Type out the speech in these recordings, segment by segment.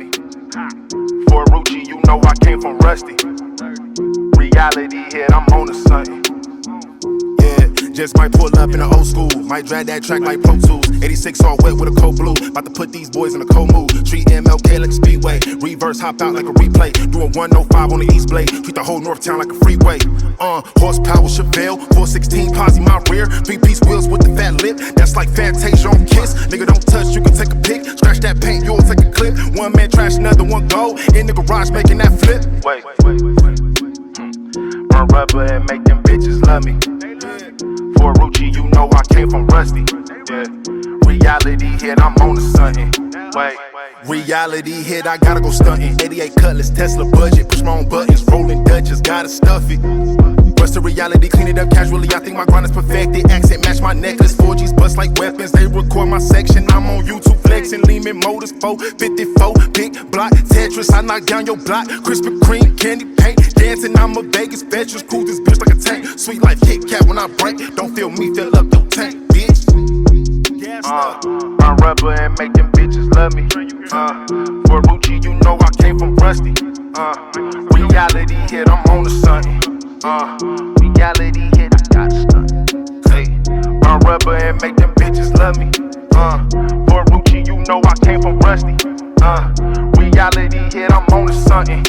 me. For a Rucci, you know I came from Rusty. Reality hit, I'm on to something. Yeah, just might pull up in the old school. Might drag that track like Pro Tools. 86 all wet with a cold blue. About to put these boys in a cold mood. Treat MLK like a speedway. Reverse hop out like a replay. Doing 105 on the East Blade. Treat the whole North Town like a freeway. Horsepower Chevelle. 416 posse my rear. 3-piece wheels with the fat lip. That's like Fantasia on Kiss. Nigga don't touch, you can take a pic. Scratch that paint, you'll take a clip. One man trash, another one go. In the garage making that flip. Wait. Run rubber and make them bitches love me. For a Rucci, you know I came from Rusty. Yeah. Reality hit, I'm on to something. Wait. Reality hit, I gotta go stunting. 88 Cutlass, Tesla budget, push my own buttons, rolling Dutchess, gotta stuff it. Bust the reality, clean it up casually. I think my grind is perfected. Accent match my necklace. 4Gs bust like weapons. They record my section. I'm on YouTube flexing. Lehman Motors 454. Big block Tetris. I knock down your block. Krispy Kreme, candy paint. Dancing, I'm a Vegas veteran. Cool this bitch like a tank. Sweet life Kit Kat when I break. Don't feel me, fill up your tank, bitch. Run rubber and make them bitches love me. For Rucci, you know I came from Rusty. Reality hit, I'm on to something. Reality hit, I got stunt. Hey, run rubber and make them bitches love me. For Rucci, you know I came from Rusty. Reality hit, I'm on to something.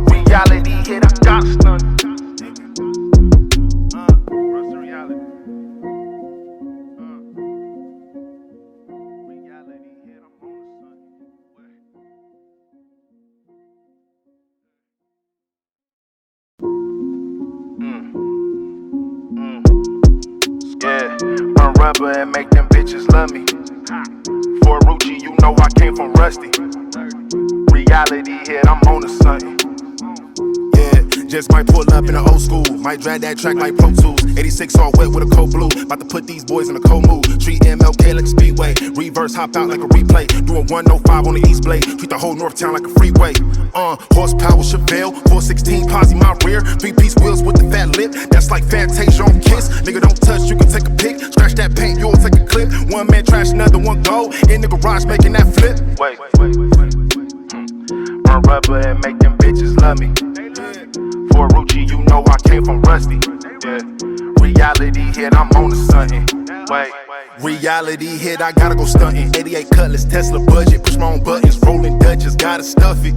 Reality hit, I got stunt. Yeah, run rubber and make them bitches love me. For a Rucci, you know I came from Rusty. Reality hit, I'm on to something. Yeah, just might pull up in the old school. Might drag that track like Pro Tools. 86 all wet with a cold blue. About to put these boys in a cold mood. Treat MLK like a speedway. Reverse hop out like a replay. Doing 105 on the East Blade. Treat the whole North Town like a freeway. Horsepower Chevelle. 416 posse my rear. 3-piece wheels with the fat lip. That's like Fantasia on Kiss. Nigga don't touch, you can take a pic. Scratch that paint, you'll take a clip. One man trash, another one go. In the garage making that flip. Wait. Run rubber and make them bitches love me. For a Rucci, you know I came from Rusty. Yeah. Reality hit, I'm on to something. Wait. Reality hit, I gotta go stunting. 88 Cutlass, Tesla budget, push my own buttons, rolling Dutchess, gotta stuff it.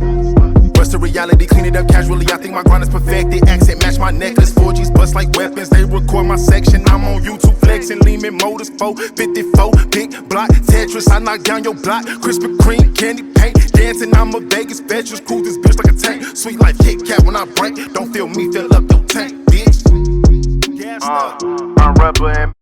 Bust the reality, clean it up casually. I think my grind is perfected. Accent match my necklace. 4Gs bust like weapons. They record my section. I'm on YouTube flexing. Lehman Motors 454. Big block Tetris. I knock down your block. Krispy Kreme, candy paint. Dancing, I'm a Vegas veteran. Cool this bitch like a tank. Sweet life Kit Kat when I break. Don't feel me, fill up your tank, bitch. Run rubber and